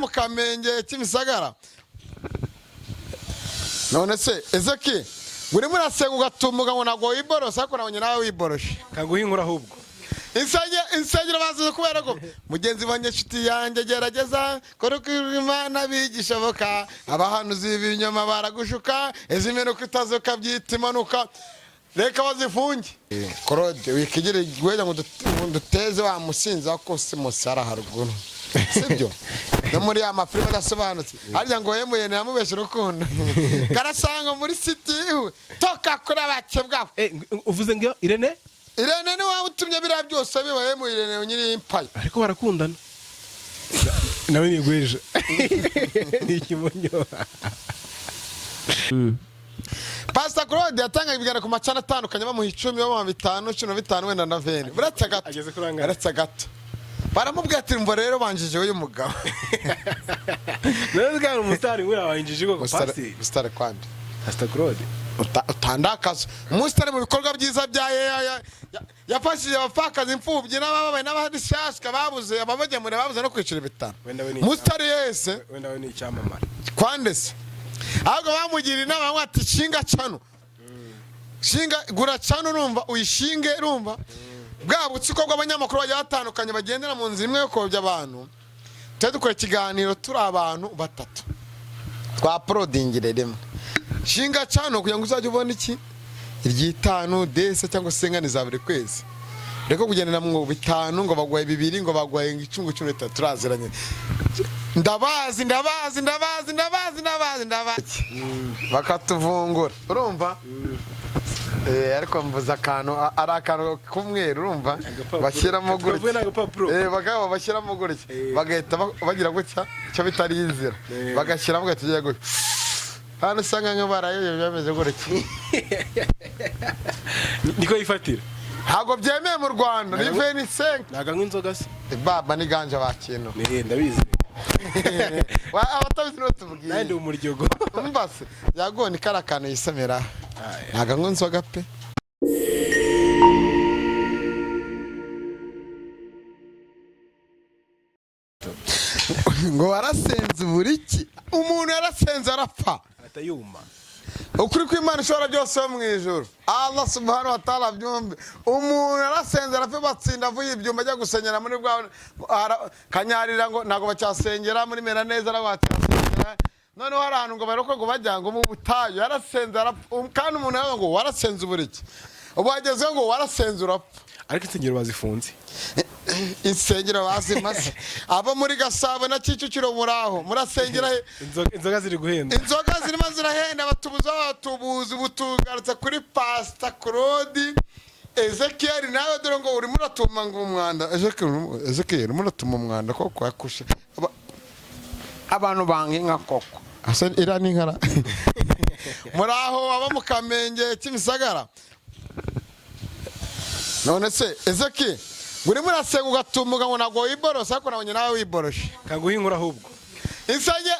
mu Kamenge Kimisagara none se Ezeki uri murasenga ugatumuga ngo nago wiborosha ariko nabonye nawe wiboroshe kaguhinkura ahubwo insengero bazize kubera ko mugenzi wanjye nshuti yanjye gerageza koruko Imana bigisha boka abahanuzi b'ibinyoma baragushuka ezimeno kutazoka byita imanuka reka bazifunge Claude wikigire gwenya ngo duteze wa musinzi wako se musara haruguru sibyo no muri amafilime adasobanutse harya ngo yemuye namubeshe rukundo karasanga muri city toka kuri abakebwa uvuze ngo Irene ni wawe utumye bira byose bibaye mu Irene nyiri impaye ariko barakundana nawe ni gweje ni kimonyo Pastor Claude yatanga ibigana ku macana atandukanye bamuha 10 bamuha 5 15 wenda na 20 buretse gato ageze kuranga buretse gato baramubwira ati mvo rero banjije uyu mugabo none kandi umustari we awanjije ko Pastor kwandi Pastor Claude utandakaza umustari mu bikorwa byiza bya yafashije abapfakazi imfubyi n'ababaye n'abadishashka babuze ababagemure babuze no kwicira bitano umustari yese wenda we ni icyamamare kwandese ahubwo bamugira inama ngo ati shinga cano shinga gura cano urumva uyishinge urumva bwa butsiko bw'abanyamakuru bagiye batandukanye bagendera mu nzira imwe yo kobya abantu tujye dukora ikiganiro turi abantu batatu twa prodingire rimwe shinga cano kugira ngo uzajye ubona iki iry'itanu dese cyangwa se ngani za buri kwezi reko kugendera mu bitanu ngo bagwaye bibiri ngo bagwaye icungu cy'ureta turaziranye ndabazi bakatuvungura urumva ariko mvuza akantu ari akantu kumweru urumva bashyiramo gutya bagabo bashyiramo gutya bagahita bagira gutya cyo bitari yizira bagashyiramo gutya gutya hano usanga nk'abarayo bameze gutya niko yifatira ntabwo byemeye mu Rwanda ni 25 naga nk'inzoga se baba ni ganja bakintu ndabizi abatabizi no tubwiye nandi umuryogo mbase yagoni karakano yisemera naga ngonzoga pe ngo warasenze buriki umuntu yarasenze arapfa atayuma ukuri kw'Imana ishobora byose mu ijuru Allah subhanahu wa ta'ala byumve umuntu yarasenze arapfa batsinda avuye ibyuma ajya gusenyera muri bwa kanyarira ngo nago bacyasengera muri mera neza n'abacyasengera none warantu ngo baroko ngo bajya ngo mu butayu yarasenze arapfa kandi umuntu yavuga ngo warasenze buriki ubageze ngo warasenze urapfa ariko insengero bazifunze insengero bazimaze abo muri Gasabo na Kicukiro muraho murasengera inzoga ziri guhenda inzoga zirimo zirahenda batubuza butugarutse kuri Pastor Claude Ezekiel nawe dore ngo uri muratuma ngo umwanda Ezekiel muratuma umwanda koko yakusha abantu bange nka koko asa irani nkara muraho aba mu Kamenge Kimisagara none se Ezekiel uri murasenga ugatumuga ngo nago wiborosha ariko nabonye nawe wiboroshe kaguhinkura ahubwo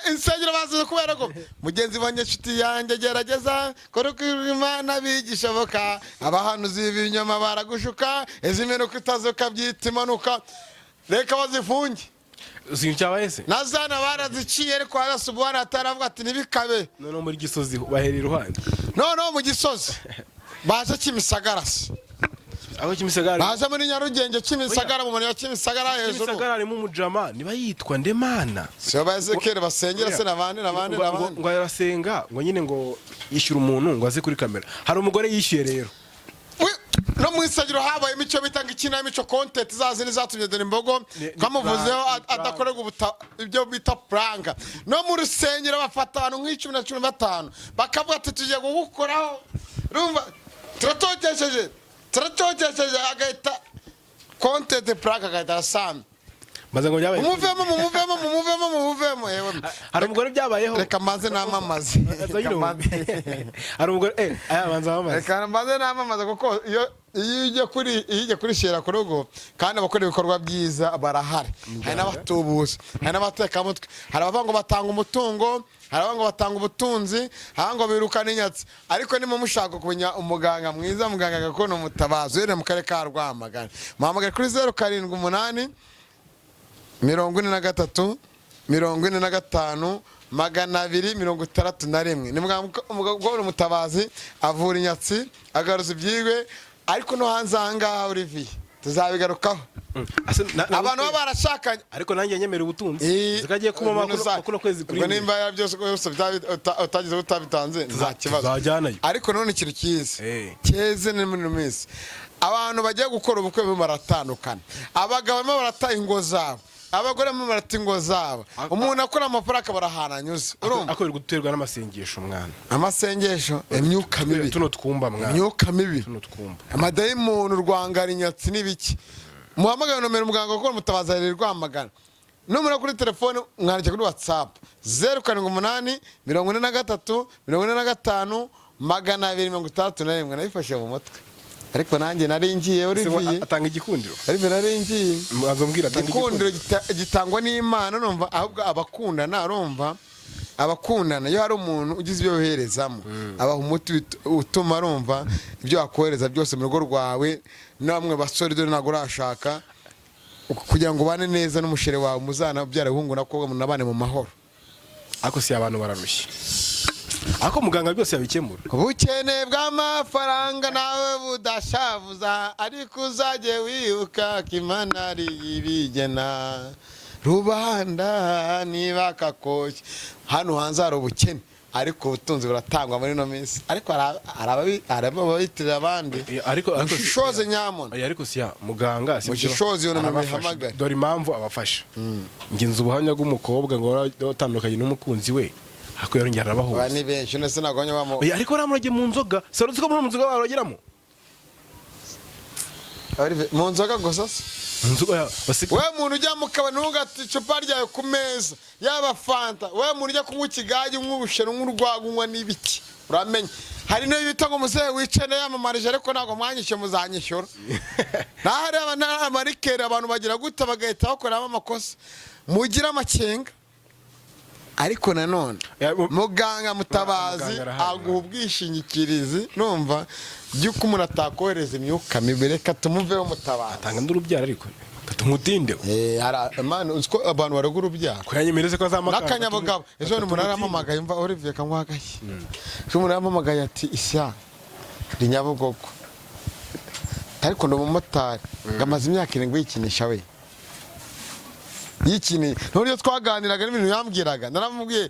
insengero bazize kubera ko mugenzi wanjye nshuti yanjye gerageza koruko Imana bigisha boka abahanuzi b'ibinyoma baragushuka ezimeno kutazoka byita imanuka reka bazifunge uzincyabaye se nazana baraziciye ariko harasubwana ataravuga ati nibikabe none muri Gisozi bahera iruhande no mu Gisozi baje Kimisagara aho Kimisagara baje muri Nyarugenge Kimisagara mu muriro Kimisagara hejuru Kimisagara arimo umujama niba yitwa Ndemana so bazekere basengera se nabandi ngo arasenga ngo nyine ngo yishyura umuntu ngo aze kuri kamera hari umugore yishyuye rero no mu isagiro habaye imico bitanga ikinamico content zazi nizatumye dore imbogo kamuvuzeho adakorerwa ibyo bita pranga no mu rusengero bafata abantu nk'icumi na 15 bakavuga ati tugiye gukoraho rumva turatogesheje agahita content pranga agahita asana maze ngo byabaye umuvemo hari umugore byabayeho reka maze namamaze hari umugore abanza amamaze reka maze namamaze kuko iyo ije kuri shera ku rugo kandi abakora ibikorwa byiza barahari hari n'abatubuza hari n'abateka mutwe hari abavango batanga umutungo hari abango batanga ubutunzi hango birukana inyatsi ariko ni mu mushaka kumenya umuganga mwiza muganga gakono mutabazo yere mu kare ka Rwamagana muhamagara kuri 078 43 45 261. ni mugabo Mutabazi avura inyatsi agaruza ibyigwe ariko no hanze ahangaha Olivier tuzabigarukaho. Abantu baba barashakanye ariko nanjye nyemera ubutunzi zikagiye kuma makuru kwezi kuri ubwo nimba byose utagize utabitanze nta kibazo ariko none ikintu cyiza cyeze ni muri minsi abantu bagiye gukora ubukwe baratandukana, abagabo barimo barataha ingo zabo, abagore barimo barata ingo zabo, umuntu akora amafaranga barahananyuze urumva akorera guterwa n'amasengesho mwana, amasengesho imyuka mibi tuno twumba mwana, imyuka mibi tuno twumba amadayimoni urwangara inyatsi n'ibiki. Muhamagara nomero muganga ukora Mutabazi ari Rwamagana, numero kuri telefone mwandike kuri WhatsApp 078 43 45 261. Nabifashe mu mutwe ariko nanjye nari ngiye Olivier atanga igikundiro ariko nari ngiye azombwira atanga igikundiro gitangwa n'Imana numva ahubwo abakundana arumva abakundana iyo hari umuntu ugize ibyo yoherezamo abaha umuti utuma arumva ibyo akohereza byose mu rugo rwawe. Namwe basore dore ntago urashaka kugira ngo ubane neza n'umushere wawe muzana byara hungu nakobwa munabane mu mahoro. Ako si abantu bararushye ako muganga byose yabikemura. Ubukene bw'amafaranga nawe budashavuza ariko uzaje wibuka Imana ari ibigena rubanda niba kakoshye. Hano hanze hari ubukene ariko ubutunzi buratangwa muri no minsi ariko arababitirira abandi ariko mushishoze nyamona ariko siya muganga si mushishoze yo n'umuhamagara dore impamvu abafasha nginze ubuhamya bw'umukobwa ngo utandukanye n'umukunzi we ako yarongera arabaho bani benshi nese nagonye bamo ariko ramurage mu nzoga saruzi ko mu nzoga barogeramo mu nzoga gusa we muntu ujya mu kabari ntugate icupa ryawe ku meza yaba fanta, we muntu ujya kunywa ikigage nk'ubushero nk'urwagunywa n'ibiki uramenye. Hari no bita ngo muzehe wicane yamamarije ariko ntago mwanyishe muzanyishyura nahari amarikeri abantu bagira gute bagahita bakoramo amakosa mugira amakenga. Ariko nanone muganga Mutabazi aguha ubwishingikirizi numva byuko umuntu atakohereza imyuka mibi reka tumuveho Mutabazi atanga n'urubyaro ariko katumutinde man uziko abantu baragura urubyaro ko yanyemereze ko azamaka nakanyabugabo. Ejo ni umuntu aramamagaye mva Olivier kanwagaye ejo umuntu aramamagaye ati isya ndi Nyabugogo ariko ndo umumotari ngamaze imyaka 7 yikinisha we yikini nuriyo twaganiraga n'ibintu yambwiraga naramubwiye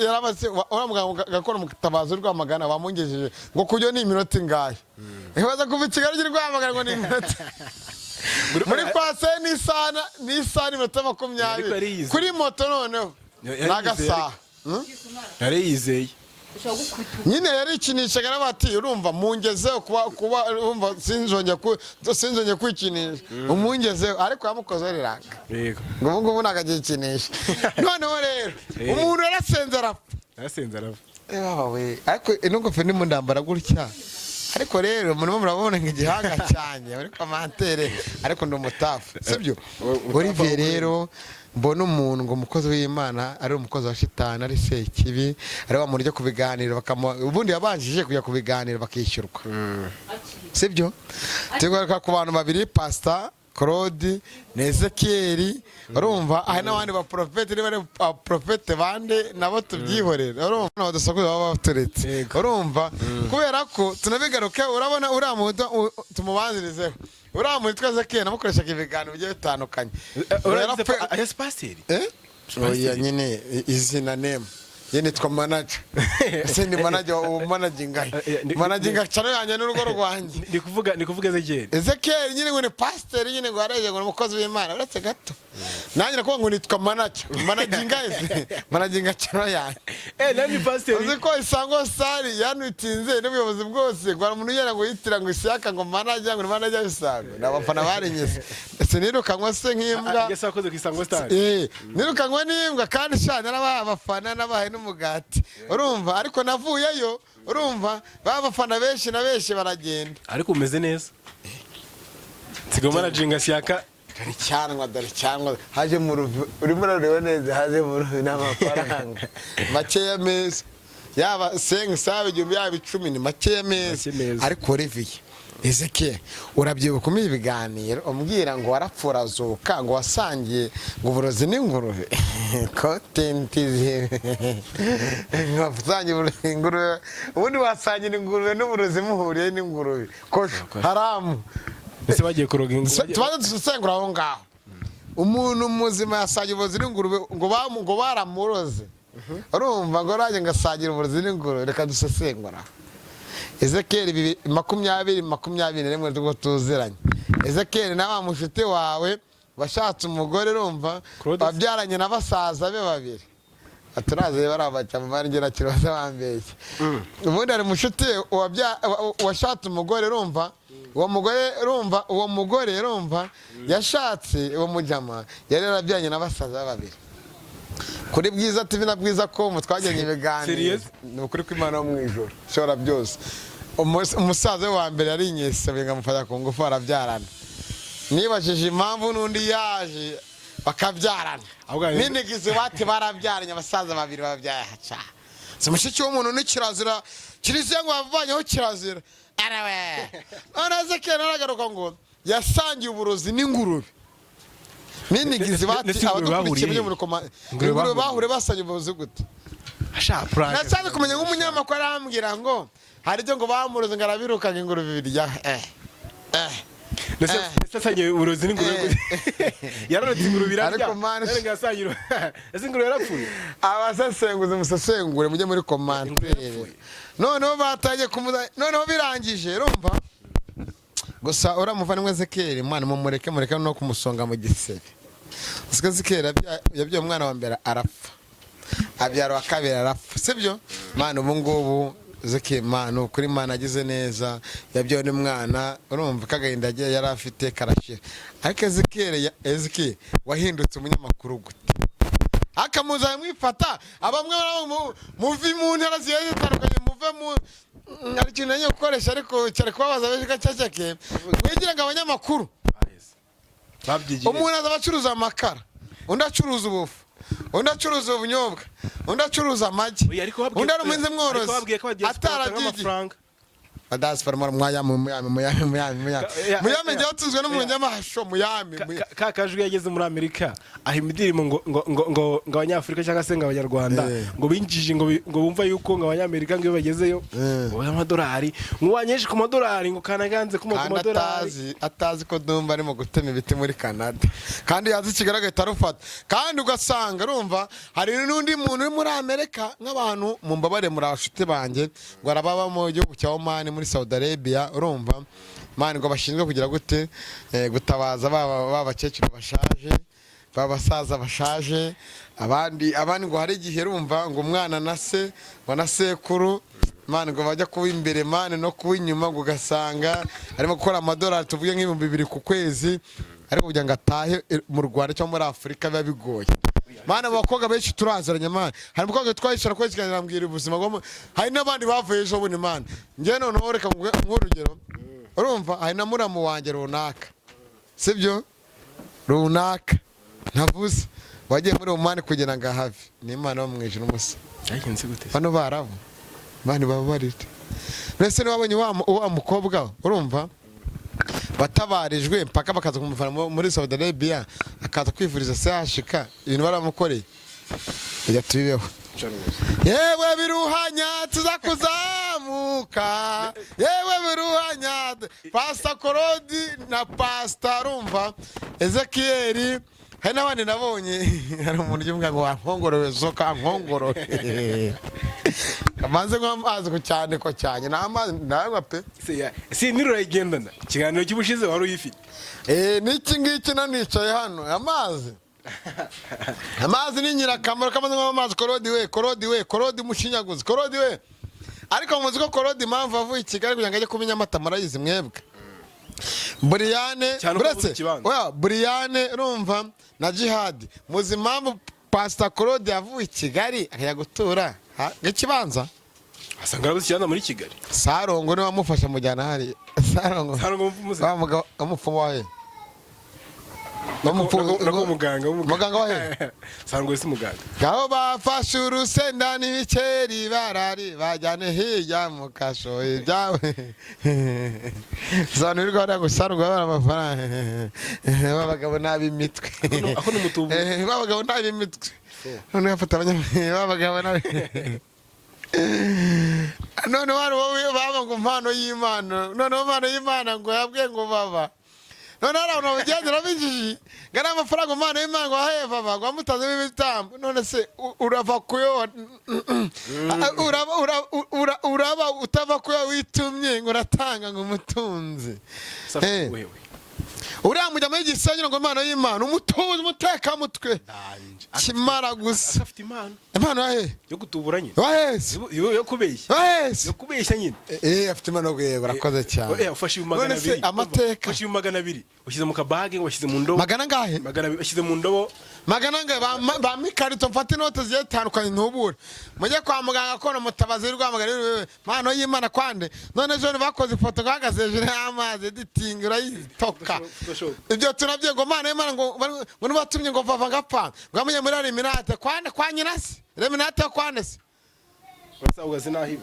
yaramaze uramuganga gakora Mutabazi Rwamagana bamungejeje ngo kujyo ni iminota ingahe ibaza kuva Kigali Rwamagana ngo ni iminota muri kwase ni isana iminota 20 kuri moto noneho nagasaha yari yizeye nyine yari ikinishaga n'abati urumva mungezeho kuba urumva sinzongeye kwikinisha umungezeho ariko yamukoze riranga yego ngo ngubu nagagikinisha noneho rero umuntu yarasenze arapfa we ariko inongofe ni mundambara gutya ariko rero murimo murabona nk'igihanga cyane muri commentaire ariko ndo mutafu sibyo. Olivier rero mbona umuntu ngo umukozi w'Imana ari umukozi wa shitani ari sekibi ari wa muntu ujya kubiganira ubundi yabanjije kujya kubiganira bakishyurwa sibyo. Tegeka ku bantu babiri Pastor Claude Ezekiel urumva aha n'abandi ba prophet bari prophet bande nabo tubyihorera urumva badasakuza baba baturetse urumva kubera ko tunabigaruke urabona uramuda tumubanzirizeho uramu twese kene namukoresha ibiganiro bigiye bitandukanye espaseri oya nyine izina name yene twa manager ese ni manager managing channel yanjye n'urugo rwanjye ni kuvuga Ezekiel nyine ngo ni pastor nyine ngo araje ngo umukozi w'Imana uretse gato nanjye nakuba ngo nitwa managing channel yanjye nani pastor uzi ko Isango Sari yanutinze n'ubuyobozi bwose ngo umuntu yera ngo yitira ngo Isiyaka ngo manager Isango n'abafana barenyese ese nirukanwa se nk'imbwa yese akoze ku Isango Sari nirukanwa n'imbwa kandi shana n'abafana n'abahe n'umugati urumva ariko navuyeyo urumva babafana benshi na benshi baragenda ariko umeze neza sigo managing Isiyaka dore cyanwa haje mu ruvu urimo rero neza haje mu ruvu n'amafaranga makeya meza yaba 5 sabe igihumbi yaba 10 ni makeya meza ariko Olivier Ezekiel urabyibuka umira ibiganiro umbwira ngo warapfura azuka ngo wasangiye ngo uburozi n'ingurube content wasangiye ingurube ubundi wasangira ingurube n'uburozi muhuriye n'ingurube kosho haramu ese bagiye kuroga ingurube tubanza dusengura aho ngaho umuntu muzima yasangiye uburozi n'ingurube ngo baramuroze urumva ngo nanjye ngasangira uburozi n'ingurube reka dusesengura Ezekiel 2021 tugo tuziranye Ezekiel na wa mushuti wawe washatse umugore urumva babyaranye n'abasaza be babiri aturaze barabaca mu marengera kiroza bambeshye ubundi ari mushuti washatse umugore urumva uwo mugore urumva yashatse uwo mujama yari yarabyaranye n'abasaza babiri kuri Bwiza TV na Bwiza ko mutwaganye ibiganiro ni ukuri kw'Imana yo mwijoro shora byose umusaza wa mbere yari inyesa bingamufata ku ngufu arabyarana nibajije impamvu nundi yaje bakabyarana ninigize bati barabyaranye abasaza babiri babyahaca simushiki w'umuntu ni kirazira kiriziye ngo bavanyeho kirazira arawe araze kera aragaruka ngo yasangiye uburozi n'ingurube ninigize bati abadukurikiye muri ingurube bahure basanye uburozi gute nasanze kumenya nk'umunyamakuru arambwira ngo hari ibyo ngo bamuroze ngo arabirukanga ingurube birya Nasangiye uburozi n'ingurube yararotse ingurube irarya ariko yasangiye ese ingurube yarapfuye abasesenguzi musesengure mujye muri commentaire noneho batangiye noneho birangije urumva gusa uramuvana Ezekiel Imana mumureke no kumusonga mu gisebe Ezekiel yabyaye umwana wa mbere arapfa abyara wa kabiri arapfa sibyo Mana ubu ngubu Ezekiel Mana kuri Mana agize neza yabyaye n'umwana urumva kagahinda yari afite karashira ariko Ezekiel wahindutse umunyamakuru gute akamuza mwifata abamwe muvi mu ntara ziye zitandukanye muve mu ari kintu nanye gukoresha ariko cyari kubabaza beshika cyacake mwigira ngo abanyamakuru umuntu azabacuruza amakara undi acuruza ubufu undi acuruza ubunyobwa undi acuruza amagi undi ari umuhinzi mworozi atarabyigiye Adas farmar muyame jatuzwe no mu nyamasho muyame kakajwe yageze muri Amerika aho imidirimo ngo abanyafrika cyangwa se ng'abanyarwanda ngo binjije ngo bumva yuko ng'abanyamerika ngo bagezeyo ngo amadolari muwanyeje ku madolari ngo kanaganze ku madolari atazi ko dumba arimo gutema ibiti muri Canada kandi yazi kigaragaye tarufata kandi ugasanga urumva hari n'undi muntu uri muri Amerika nk'abantu mu mbabare muri abashute banje ngo arababa mu gihugu cya Oman muri Saudi Arabia urumva mani ngo bashinzwe kugira gute gutabaza babakecuru bashaje babasaza bashaje abandi ngo hari igihe urumva ngo umwana nase wanasekuru mani ngo bajya kuba imbere mani no kuba inyuma ngo gasanga arimo gukora amadolari tuvuge nk'ibihumbi 2 ku kwezi ariko kugira ngo atahe mu Rwanda cyangwa muri Afrika biba bigoye Mana abakobwa benshi turazaranye Mana hari umukobwa twayishara kwezi kandi nambwira ubuzima bwo hari nabandi bavuye ejo buni Mana nge noneho reka nk'urugero urumva hari na muramu wanjye runaka sibyo runaka ntavuze wagiye muri umane kugira ngo ahave ni Imana yo mwijuru umusa yagenze gute bano barabo bani babarite nese wabonye wa mukobwa urumva batabarijwe mpaka bakaza kumuvana muri Saudi Arabia akaza kwivuriza sashika ibintu baramukoreye ijya tubibeho yewe biruhanya tuzakuzamuka yewe biruhanya Pastor Korodi na Pastor urumva Ezekiel hari n'abandi nabonye hari umuntu uvuga ngo wankongorowe zoka nkongorowe kamanze nk'amazi ko cyane ko cyane n'amazi ndangwa pe si nirura igendana kiganiro cy'ubushize wari uyifite niki ngiki nanicaye hano amazi ni nyirakamaro kamaze nk'amazi Korodi mushinyaguzi Korodi we ariko muzi ko Korodi impamvu avuye i Kigali kugira ngo ajye kumenya amata marayizi mwebwe Briane urumva na Jihad muzi impamvu Pastor Korodi yavuye i Kigali akajya gutura ikibanza asanga arabuze cyane muri Kigali Sarongo ni wamufasha mujyana hari Sarongo umugabo amupfumo wahe nako muganga wa he sangwe si muganga ngaho bafashe urusenda n'ibikeri barari bajyane hirya mu kasho ibyawe zanirwa ari gusarwa amafaranga babagabo n'ab'imitwe ako n'umutubu babagabo n'ab'imitwe none yafata babagabo nabi none wari wowe baba ngo impano y'Imana none impano y'Imana ngo yabwiye ngo baba none abantu bagendera bijiji ngana amafaranga impano y'Imana ngo haye baba ngo amutaze ibitambo none se urava kuyo uraba utava kuyo witumye ngo uratanga ngo umutunzi uriya mujya muri Gisenyi ngo impano y'Imana umutuzi umuteka mutwe kimara gusa afite impano yahe yo gutuburanye wahese yo kubeshya wahese yo kubeshya nyine afite impano yo yego urakoze cyane ufashe 200 amateka ufashe 200 ushyize mu kabage ngo washyize mu ndobo magana ngahe washyize mu ndobo magana ngahe ba mikarito mfata inote zigiye zitandukanye ntubure mujye kwa muganga kona mutabazi rwamagana impano y'Imana kwande none ejo bakoze ifoto gahagaze hejuru y'amazi editing urayitoka ibyo tunabye ngo impano y'Imana ngo nubatumye ngo vava ngapfa ngo amenye muri Eliminate kwande kwa nyinasi Eliminate kwande se basabwa zinahiba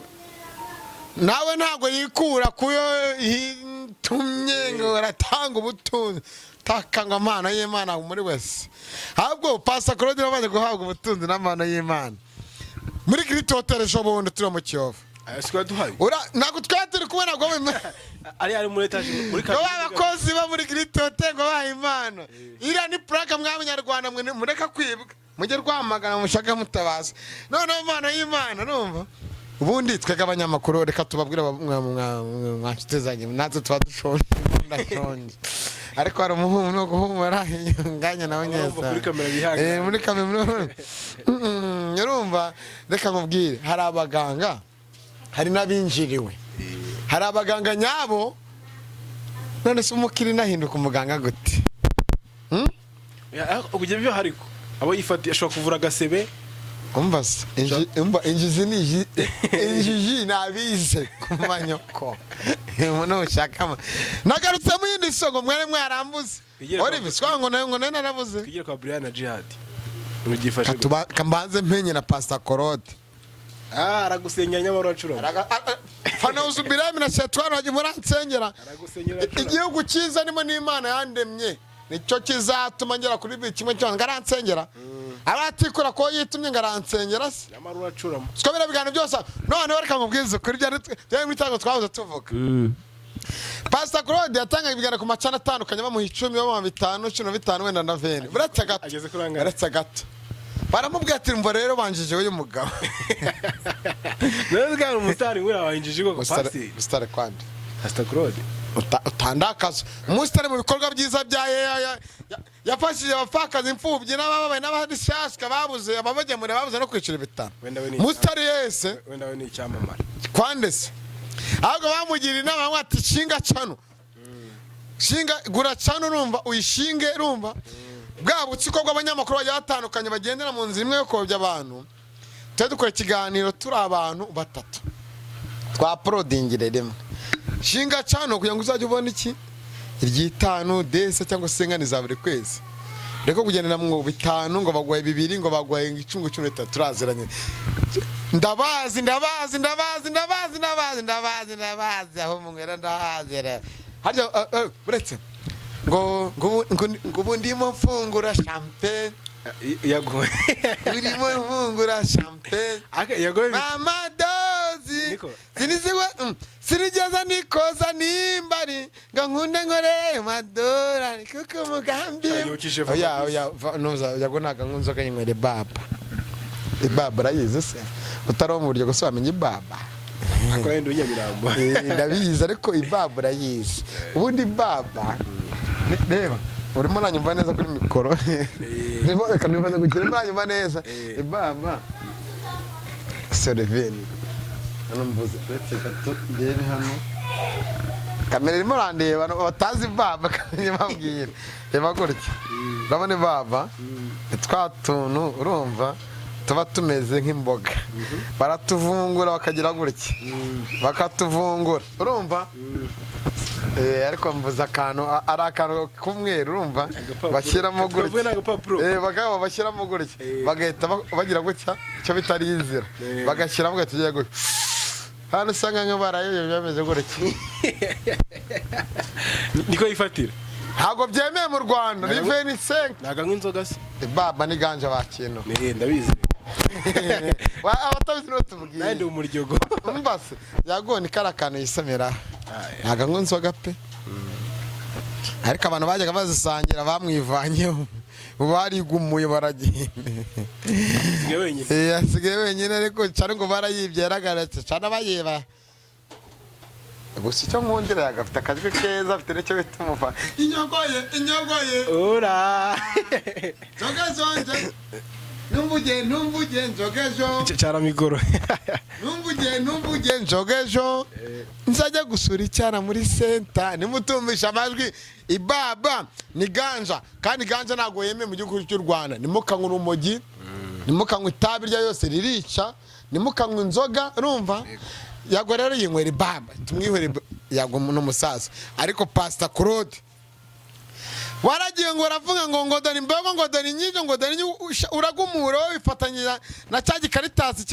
nawe ntago yikura kuyo yitumye ngo aratanga ubutunzi takanga impano y'Imana muri wese ahubwo Pastor Claude nabaje guhabwa ubutunzi n'impano y'Imana muri Kirito Hotel shobondo turi mu Kiyovu asikwa duhaye nago twaturi kubona ngo ari muri etage muri kabiri abakozi ba muri Kirito Hotel ngo baha impano ira ni plaque mw'abanyarwanda mwe mureka kwibwa mujye rwamagana mushaka mutabaza none impano y'Imana numva ubundi twega abanyamakuru reka tubabwira mwashitezanye natwe twa dushonje ndashonje ariko hari umuhungu no guhumura nganya nawe nyeza muri kamera bihanga muri kamera urumva reka nkubwire hari abaganga hari n'abinjiriwe hari abaganga nyabo none se umukiri nahinduka umuganga gute ubujye byo hariko abo yifati ashobora kuvura agasebe umbase injizi ni injiji nabize kumanyoko umuntu ushaka nagarutse mu yindi songo mwere mwarambuze Olive swango nayo ngo narabuze kigira kwa Brian na Jihad urugifashe kambanze mpenye na Pastor Claude aragusengera nyamara acura fana uzubirami na Shetwano waje muransengera igihugu cyiza nimo n'Imana yandemye nicyo kizatuma ngera kuri kimwe cyo ngaransengera abatikura ko yitumye ngaransengera se nyamara uracuramo siko birabigana byose none bareka nkubwize kuri bya muri tango twabuze tuvuga Pastor Claude yatanga ibigana ku macana atandukanye bamuha 10 bamuha 5 15 wenda na 20 buretse gato ageze kurangara buretse gato baramubwira ati mva rero banjije uyu mugabo none gari umustari ngura wanjije ko pasi mustari kwande Pastor Claude utandakaza umustari mu bikorwa byiza bya yafashije abapfakazi imfubyi n'ababaye n'abadishashika babuze ababagemure babuze no kwicira ibitaro mustari yese wenda we ni icyamamara kwande se ahubwo bamugira inama ngo ati shinga cano shinga gura cano urumva uyishinge urumva bwa butsiko bw'abanyamakuru bagiye batandukanye bagendera mu nzira imwe yo kobya abantu tujye dukora ikiganiro turi abantu batatu twa porodingire rimwe shinga cano kugira ngo uzajye ubona iki iry'itanu dese cyangwa se ngani za buri kwezi reko kugendera mu bitanu ngo bagwaye 2 ngo bagwaye 13 turaziranye ndabazi aho mungera ndahazera harya buretse ngo ndimo mfungura champagne yagoye ndimo mfungura champagne yagoye mama dozi sinigeza nikoza nimbari ngo nkunde nkore madora kuko mugambi oya noza yagonaga nkunzoga nyinywere baba rayize se utaro mu buryo gusa bamenye baba akwenda unyamirambo ndabizi ariko ibaba rayize ubundi baba reba urimo nanyumva neza kuri mikoro nibo reka nibaza gukira nanyumva neza ibaba Sereveni hano mvuze uretse gato ngere hano kamera irimo randeba batazi baba kanye babwira reba gutya urabona baba twatuntu urumva tuba tumeze nk'imboga baratuvungura bakagira gutya bakatuvungura urumva ariko mvuze akantu ari akantu k'umweru urumva bashyiramo gutya bagabo bashyiramo gutya bagahita bagira gutya icyo bitari inzira bagashyiramo gutya tugiye gutya hano usanga nk'abarayo bameze gutya niko yifatira ntabwo byemeye mu Rwanda ni 25 naga nk'inzoga se baba ni ganja bakino ndabizi abatabizi no tubwiye nandi umuryogo mbase yagone karakano yisamira naga nk'inzoga pe ariko abantu bajyaga bazisangira bamwivanyeho barigumuye baragenda asigaye wenyine ariko cyane ngo barayibye yaragaretse cyane abayeba gusa icyo nkundira yagafite akajwi keza afite n'icyo bita umufa inyogoye ura zoge numvuge njogejo cyara migoro numvuge njogejo nzajya gusura icyana muri center nimutumvisha amajwi ibaba ni ganja kandi ganja ntago yemeye mu gihugu cy'u Rwanda nimukanywa urumogi nimukanywa itabi rya yose ririca nimukanywa inzoga urumva yago rero yinywera ibaba tumwihore yago n'umusaza ariko Pastor Claude waragiye ngo uravuga ngo dore imbogo ngo dore inyijo ngo dore uragumura wifatanyira na cya gikaritasi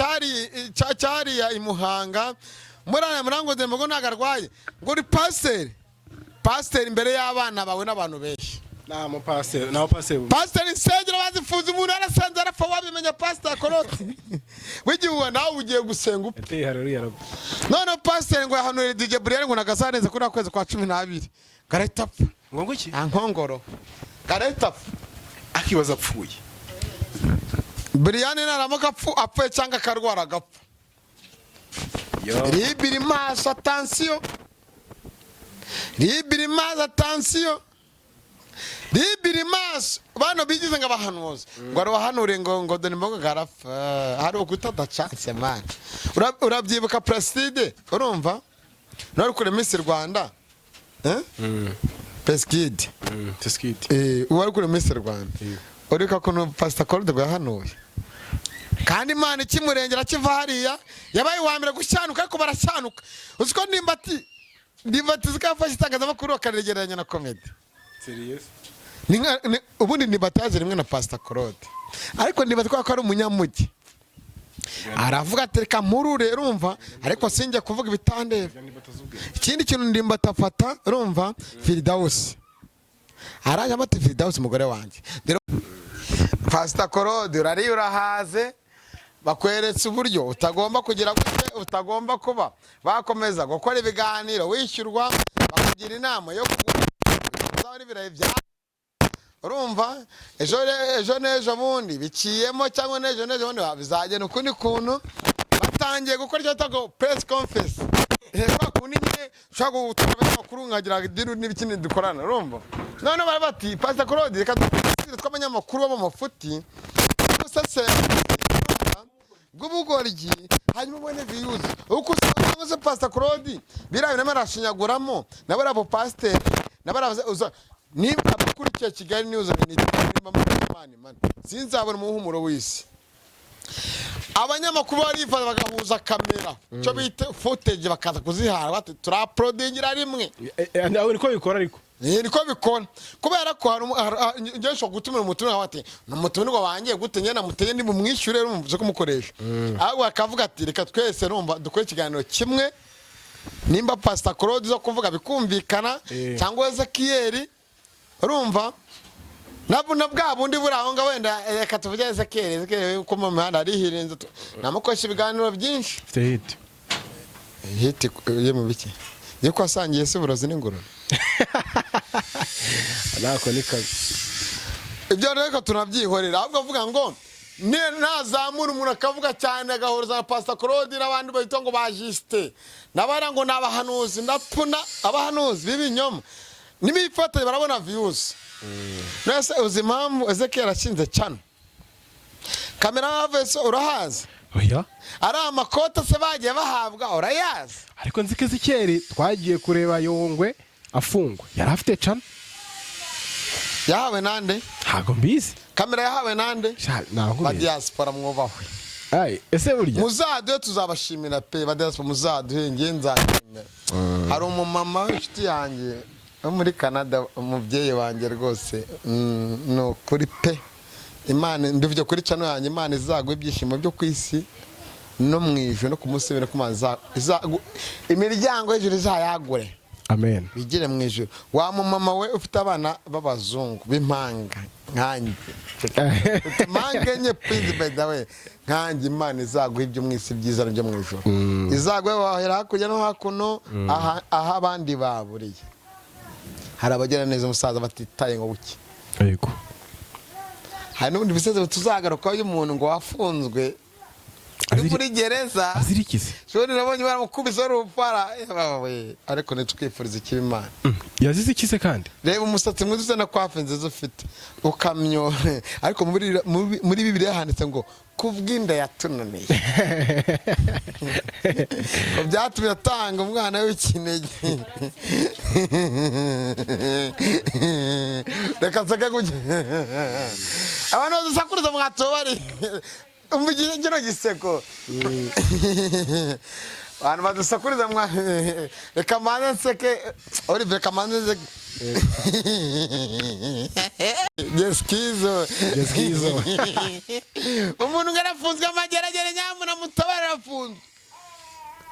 cyari ya Imuhanga murana murango dore imbogo nagarwaye ngo uri pasteur imbere y'abana bawe n'abantu benshi namo pasteur insengero bazifuza umuntu arasenza arapfa wabimenya Pastor Claude wigiwe nawe ugiye gusenga upfe haleluya none pasteur ngo yahanurira DJ Brian ngo nagasaneze kuri akwezi kwa 12 gareta pfa ngo iki ankongoro gareta akibaza apfuye Brian naramuka apfuye cyangwa karwara agapfa libiri maso attention libiri maso bano bigize ngo abahanuzi ngo arabahanure ngo dore imbogo garapfa hari ukutada chance man urabyibuka Placide urumva nari kure Miss Rwanda Peskid uwari kure Miss Rwanda urika ko Pastor Claude yahanuye kandi Imana ikimurengera kiva hariya yabaye wa mbere gucyanuka ariko baracyanuka uziko ndimbati zikafasha itangazamakuru akaregeranya na comedy serious ubundi ndibataje rimwe na Pastor Claude ariko ndibatwa ko ari umunyamugi aravuga ati reka mpurure urumva ariko sinjye kuvuga ibitandeba ikindi kintu ndimbatafata urumva Firdaus araje amati Firdaus umugore wanjye Pastor Claude urari urahaze bakweretse uburyo utagomba kugira gute utagomba kuba bakomeza gukora ibiganiro wishyurwa bakugira inama yo kugura ibirayi bya urumva ejo nejo bundi biciyemo cyangwa nejo bundi bizagenda ukundi kuntu batangiye gukora icyo tago press conference heba kunine shago utabanya makuru ngagira diru n'ibikindi dukorana urumva none bari bati Pastor Claude reka tw'abanyamakuru b'amafuti usase gubugoryi hanyuma ubone views uko usanga Pastor Claude birabe namarashinyaguramo nabara abo pasteur nabara ni abakurikiye Kigali News n'itwa man sinzabona umuhumuro w'isi abanyamakuru barifa bagahuza kamera cyo bita footage bakaza kuzihara bati turaprodingira rimwe nawe niko bikora ariko niko bikora kubera ko ngesho gutumira umutumwa wate n'umutumwa wangiye gutenya namuteye ndi mumwishyure rumvuze kumukoresha ahubwo akavuga ati reka twese rumva dukore ikiganiro kimwe nimba Pastor Claude zo kuvuga bikumvikana cyangwa Ezekiel urumva nabuna bwa bundi buraho nga wenda reka tuvuge Ezekiel ko mu mihanda ari hirenze namukoresha ibiganiro byinshi hit ye mu biki ye kwasangiye se burozi n'ingurune nako nikaze ibyo rero tunabyihorera ahubwo avuga ngo nazamura umuntu akavuga cyane agahuriza na Pastor Claude n'abandi bahita ngo bajiste nabara ngo nabahanuzi ndapuna abahanuzi b'ibinyoma nimifatanye barabona views nese uzimpamvu Ezekiel ashinze cyane kamera yaveso urahaza oya ari amakota se bagiye bahabwa urayaza ariko nzike Ezekiel twagiye kureba Yongwe afungwa yari afite cana yahawe nande ntago mbizi kamera yahawe nande naho ba diaspora mwubahwe Ai, ese burya muzaduhe tuzabashimira pe badaspo muzaduhe ngiye nzashimira. Hari umumama w'inshuti yanjye wo muri Canada umubyeyi wanjye rwose no kuri pe Imana ndivyo kuri cano yanjye Imana izagwa ibyishimo byo kwisi no mwijwe no kumusubira kumanza imiryango hejuru izayagure. amen Bigire mwijuru. Wa mama we ufite abana b'abazungu b'impanga nkanjye. Mange nye please by the way. Nkanjye Imana izagwa ibyo mwisi byiza byo mwijuru. Izagwa wahera hakurya no hakuno aha abandi baburiye. Hari abagera neza umusaza batitaye ngo buki. yego Hari n'ubundi bisaza tuzagaruka y'umuntu ngo wafunzwe muri gereza azirikize shoni nabonye baramukubise urupara ariko nitwifuriza ikibi Imana yazize ikise kandi reba umusatsi mwiza usa na kwafe nziza ufite ukamyo ariko muri Bibiliya handitse ngo kubw'inda yatunaniye ko byatumye atanga umwana w'ikinege reka nsake kujya abantu bazasakuriza mwatobari umugire kino giseko abantu badusakuriza mwa reka manze nseke Oliver reka manze nseke Jeskizo umuntu ngarafunzwe amageragere nyamuna mutabara rafunzwe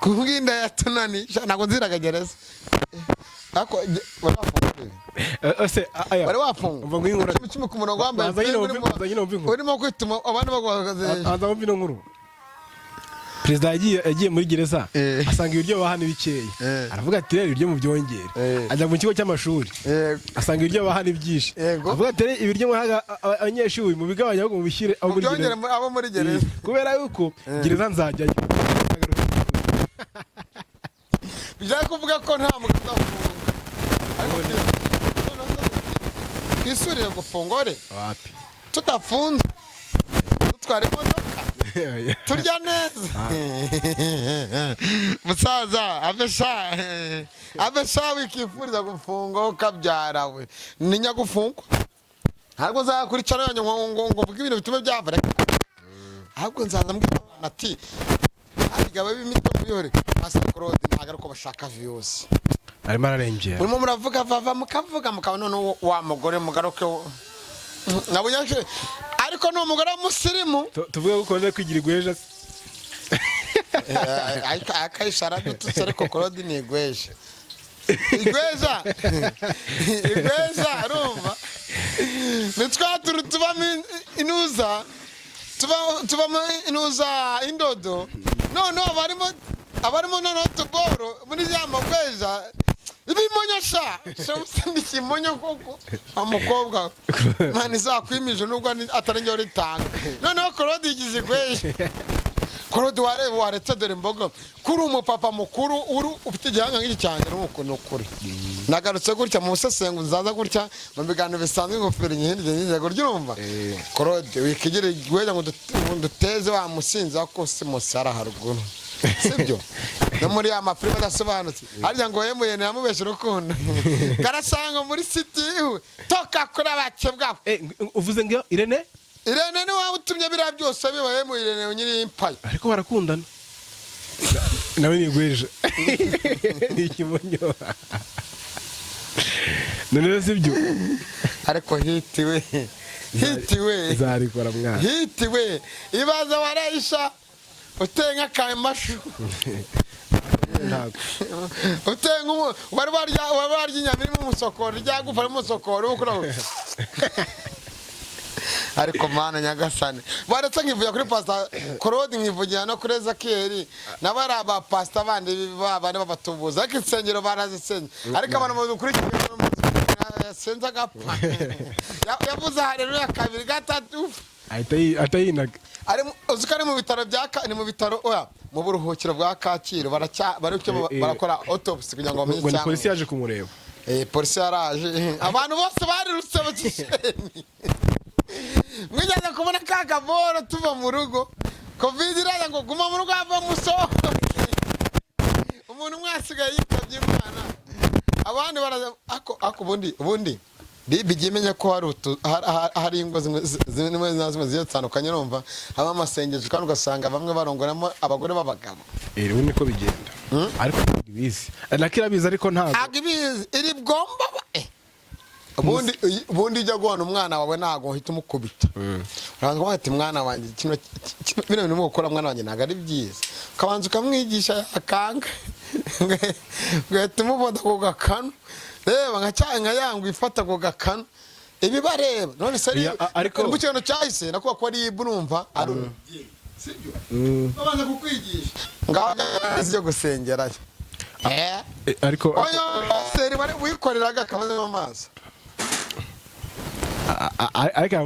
kubw'inda yatunani ntabwo nziraga gereza ako warafunzwe ese aya wari wafunga umva ng'inkuru kimwe ku murongo wambaye urimo kwituma abantu bagwagaze anza umva ino nkuru perezida yagiye muri gereza asanga ibiryo bahana bikeya aravuga ati rero ibiryo mu byongere ajya mu kigo cy'amashuri asanga ibiryo bahana byinshi avuga ati ibiryo muhaga abanyeshuri mu bigabanya ahubwo mu bishyire abo muri gereza kubera yuko gereza nzajyayo bijya kuvuga ko nta mugabo ufunga twisurire gufungore wapi tudafunze dutwara imodoka turya neza musaza abesha wikifuriza gufunga ukabyarawe ni nyagufungwa ntabwo nzakurikira yanyu ngo mvuge ibintu bituma byavura ahubwo nzaza mbwira ati abigabo b'imitungo yore Claude ntago ariko bashaka views arimo ararengera urimo muravuga vava mukavuga mukabona no wa mugore mugaruke nabunyaje ariko no mugore w'umusirimu tuvuga ko koze kwigira igweje akayishara dutsere ko Claude ni igweje rumva nitwaturu tuba inuza indodo no abarimo no tuboro muri ya magweja ibimonyasha shobusindi kimonyo koko amukobwa mani zakwimije nubwo atarengera ritanga noneho Claude igize igweje Claude waretse dore mboga kuri umupapa mukuru ufite igihanga nk'iki cyane n'ukuri nagarutse gutya mu busesengu nzaza gutya mu biganiro bisanzwe ngofero nyine gutya urumva Claude wikigire igweja ngo duteze wa musinzi wako Simos ara haruguru sibyo no muri ya mafilime adasobanutse harya ngo yemuyene yamubeshe urukundo karasanga muri city toka kuri abakebwa uvuze ngo Irene ni wawe utumye bira byose bibaye mu Irene nyiri impaye ariko barakundana nawe ni gweje ni kimonyo none sibyo ariko hitiwe zarikora mwana hitiwe ibaza wareisha utenga kamashu utenga wari barya inyama mu musokoro ryagufa mu musokoro ukuraho ariko mana nyagasane baretse nkivuye kuri pastor Claude nkivugira no kuri Zakeri nabara aba pastor bandi babane babatubuza ariko insengero barazisenye ariko abantu mudukurikira senza gapfa yavuze haleluya kabiri gatatu atayinaga ari uzikari mu bitaro ni mu bitaro oya mu buruhukiro bwa Kacyiru barakora autopsy kugira ngo bamenye cyangwa polisi yaje kumureba polisi yaraje abantu bose barirutse bakisheni mwigeze kubona kakavoro tuva mu rugo covid iraza ngo guma mu rugo ava musoho umuntu mwasigaye yitabye Imana abandi baraza ako ubundi bijya imenya ko hari ingo zimwe zigiye zitandukanye urumva haba amasengesho kandi ugasanga bamwe barongoramo abagore b'abagabo. Ubu niko bigenda ariko ibizi nakirabizi ariko ntabwo ibizi iri bwomba ubundi ujya guhana umwana wawe ntabwo uhita umukubita urabanza ati mwana wanjye bino bintu gukora mwana wanjye ntabwo ari byiza ukabanza ukamwigisha yakanga ugahita umuboda ku gakanu reba nka yangwa ifata ku gakanu ibi bareba none se ariko mu kintu cyahise nakuba ko ari ibunumva ari sibyo babanza kukwigisha ngaho yo gusengerayo ariko seri bari wikoreraga akabazo amazi ariko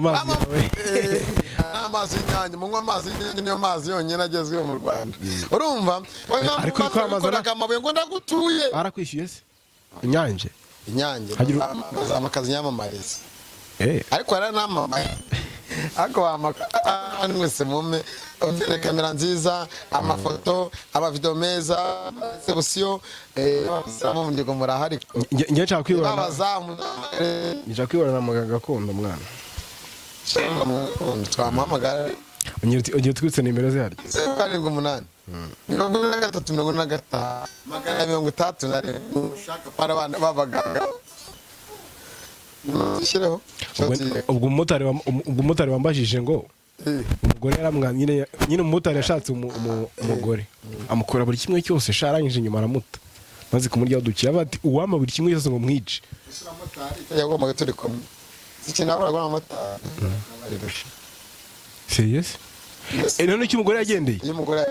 amazi y'inyange munywa amazi y'inyange niyo mazi yonyine agezweho mu Rwanda urumva ariko uko amazi amabuye ngo ndagutuye arakwishyuye se inyange amakazi nyamamariza ariko hari n'amamaye ariko abantu wese mume ufite kamera nziza amafoto amavideo meza sebusiyo mu ndigo murahari ngiye nshaka kwibona mu gakondo mwana twamuhamagara ugiye twitse nimero ze harya 7 8 33 ushaka para abana babaganga ubwo umumotari wambajije ngo umugore yaramwanyine nyine umumotari yashatse umugore amukora buri kimwe cyose sharangije inyuma aramuta maze kumurya dukira bati uwama buri kimwe cyose ngo mwice yagombaga turi kumwe ikinabura gwa amata serious none icyo umugore yagendeye umugore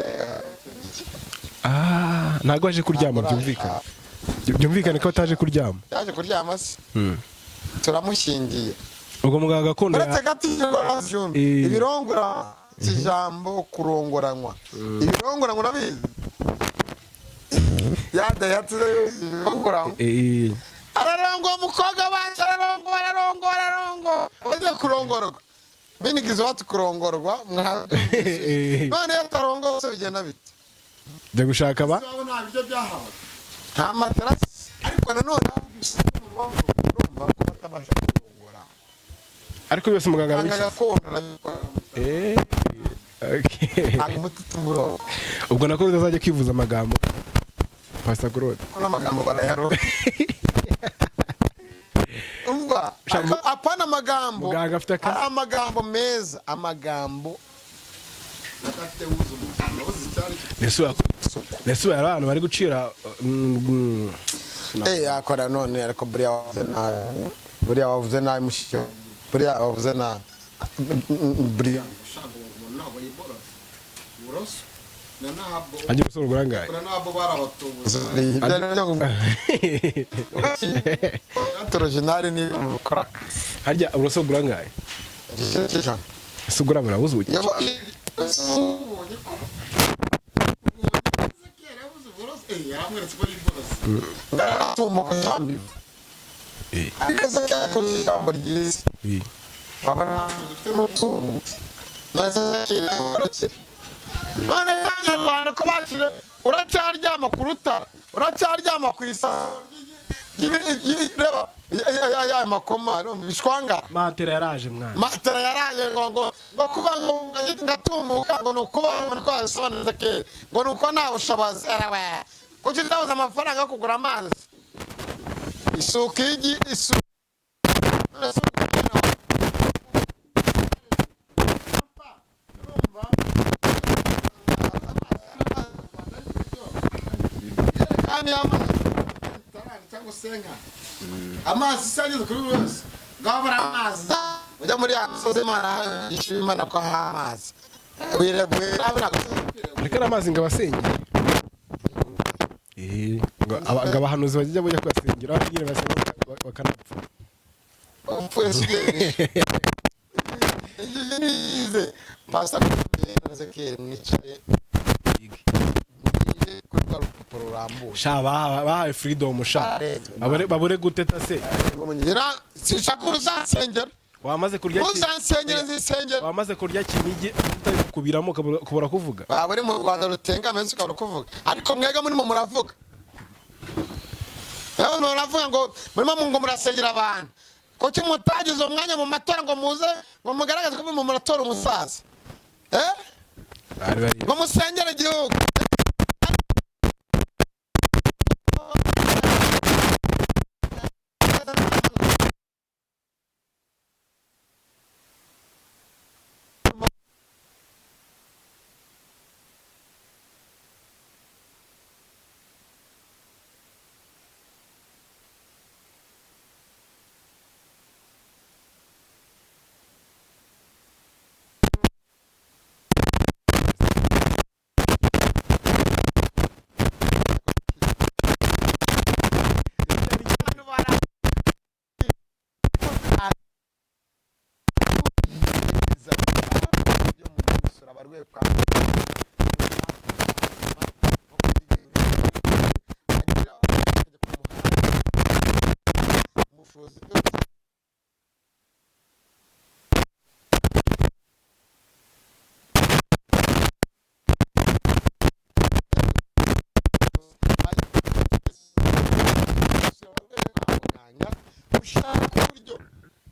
ntago aje kuryama byumvikane ko ataje kuryama yaje kuryama se turamushingiye ubwo muganga gakondo ibirongora kijambo kurongoranywa ibirongoranywa urabizi yadayatse ibirongoranywa ararongora umukobwa wacu ararongora ugiye kurongorwa binigize bati kurongorwa none yatarongora bose bigenda bite jya gushaka ba nta biryo byahawe nta materasi ariko nanone ariko byose muganga ubwo nako uzajya kwivuza amagambo Pastor Claude amagambo barayaro umva apana amagambo muganga afite amagambo meza amagambo Nesu ya abantu bari gucira akora none ariko buriya wavuze nabi mushyo buriya wavuze nabi buriya ajye gusura urangaye nabo barabatubuza original ni ukora harya uroso urangaye sugura murabuze uki uracyaryama ku rutara uracyaryama ku isaha ya makoma bishwanga matera yaraje mwana matera yaraje ngo kuba ngo ngatumuka ngo nukuba ngo twasobanura ke ngo nuko nta bushobozi arawe kuki ndabuza amafaranga yo kugura amazi isuku isuku amazi sanyize kuri bose ngabara amazi ujya muri asoze mara ishimana ko amazi wirebuye abira reka amazi ngabasenge ngabahanuzi bajya bujya kwasengera nyine basenga bakanapfa pasta zekere mwicaye shaba bahaye freedom sha babure guteta se sishaka uzasengera wamaze kurya uzasengera zisengera wamaze kurya kinigi utari kubiramo kubura kuvuga babure mu Rwanda rutenga menshi ukabura kuvuga ariko mwega muri mu muravuga muravuga ngo murimo ngo murasengera abantu ko kimutagize umwanya mu matora ngo muze ngo mugaragaze ko mu matora umusaza ngo musengere igihugu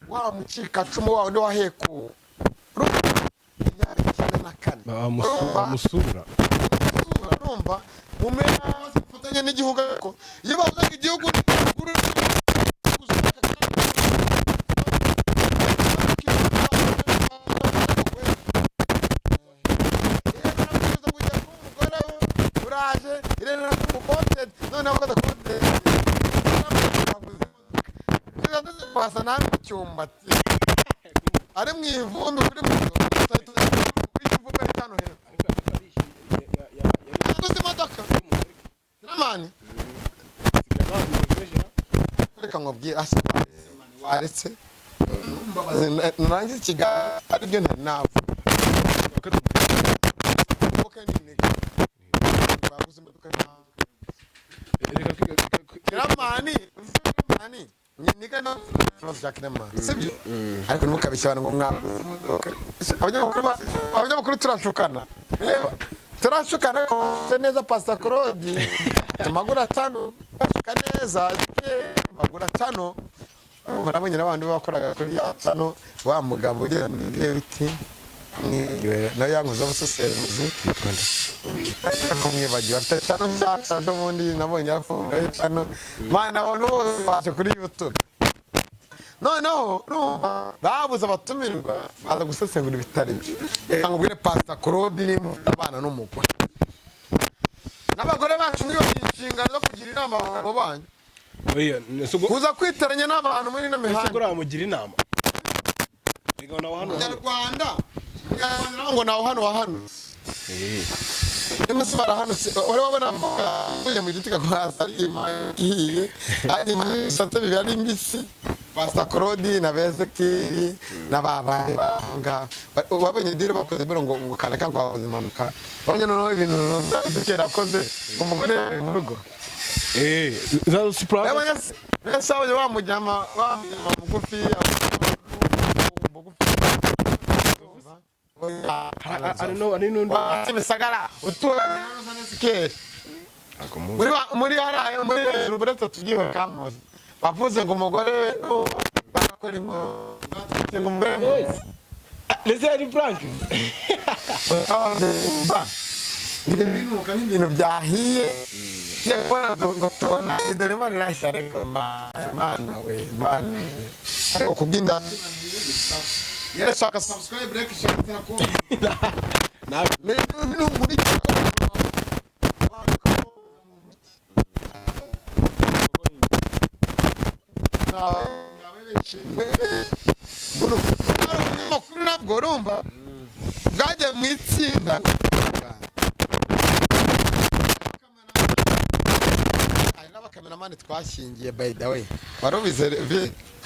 wa mucikacumu wawe ndi wahekuwe bamusura numva mumenya gufatanya n'igihugu ariko iyo bavuga igihugu uraje irene nakukote none avuga kote pasa nawe mu cyumba ari mu ivumbi kuri moto ivumbi ari hano hepfo yaguze imodoka namani reka nkubwire asa waretse narangiza ikiganiro aribyo ntari navuga baguze imodoka namani niga no Jack Nema sibyo ariko ntimukabishyana ngo abanyamakuru turashukana neza Pastor Claude magura 5 bashuka neza magura 5 barabonye n'abandi bakoraga kuri 5 wa mugabo ugira biti nayo yanguze abasesenguzi kumwibagiwe afite 5 n'ubundi nabonye afunga 5 mana abantu bose baje kuri YouTube noneho babuze abatumirwa baza gusesengura ibitari byo reka nkubwire Pastor Claude ni abana n'umugore n'abagore bacu niyo inshingano zo kugira inama abo banyu kuza kwiteranya n'abantu muri ino mihanda ese mugira inama reka nawo hano Rwanda ngo nawo hano Nima sibara hano wale wabona kuja mu giti kakwasa ihiye ari mu sante bibari mbisi Pastor Claude na Bezekiri na baba nga wabonye dire bakoze ngo kanaka kwa uzimanuka bonye no ibintu bikera koze umugore mu rugo za surprise esa wa mujama mugufi ari nundi misagara utura sikeri muri haraye muri rubreta tugiye kamuzi bavuze ngo umugore bakora ngo umugore lese ari prank ibintu byahiye ngo tubona idore mari rashare ko mana we mana kubwinda Yes, I can subscribe, like, share, and comment. Now, no, gorumba bwaje mu itsinda abakameramani twashingiye by the way warubize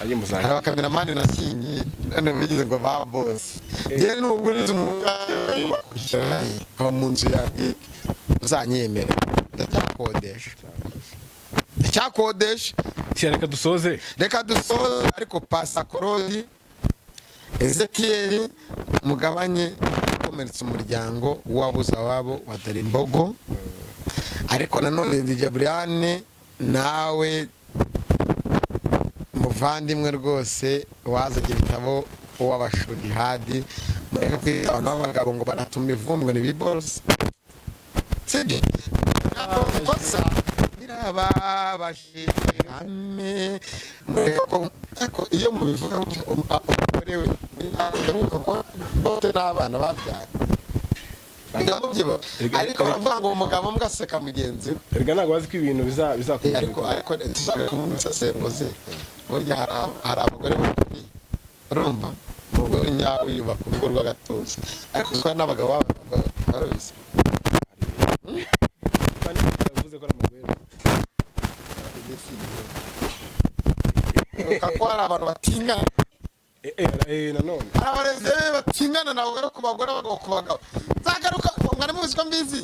ari muzanye abakameramani nashingiye none bigize ngo ba boss je nubwo nizo mu nzu yawe uzanyemera ndacyakodesha reka dusoze ariko Pastor Claude Ezekiel mugabanye komeretsa umuryango wabuza wabo wa Darimbogo ariko nanone DJ Brian nawe muvandimwe rwose wazaga ibitabo uw'abashuri hadi mureke kwita abantu b'abagabo ngo baratuma ivumbi ni biborose sibyo kosa birababaje hamwe mureke ko iyo mubivuga umugore we bote n'abana babyaye ariko bavuga ngo umugabo mgaseka mugenzi we erega ntabwo bazi ko ibintu bizakomeza ariko tuzagaruka mu musesenguzi burya hari abagore babiri urumva umugore nyawe yubaka urugo rw'agatuza ariko twa n'abagabo barabizi kandi yavuze ko ari amagwere ko hari abantu batingana nanone hari abarezi batingana n'abagore ku bagore abagabo ku bagabo nzagaruka mwari mubizi ko mbizi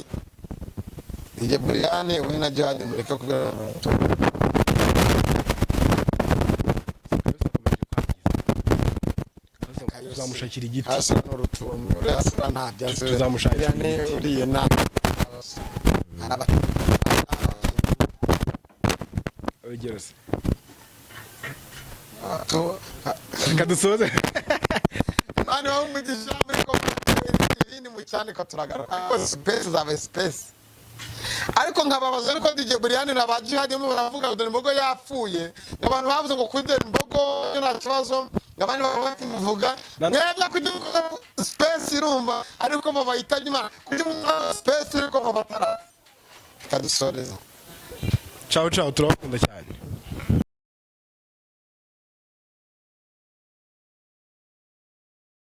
DJ Brian we na Jihad mureke kubera tuzamushakira igiti hasi n'urutungo urasura nta byanze tuzamushakira uriye na urugero se reka dusoze bani baho umugisha muri ko ibindi mu cyane ko turagaruka space za space ariko nkababaza ariko DJ Brian na ba Jihad mu baravuga ngo imbogo yapfuye abantu bavuze ngo kudera imbogo nta kibazo abandi bavuga mwebwe kuduka space irumva ariko babayitabye Imana kuduka space ariko babatara kadusoreza ciao ciao turabakunda cyane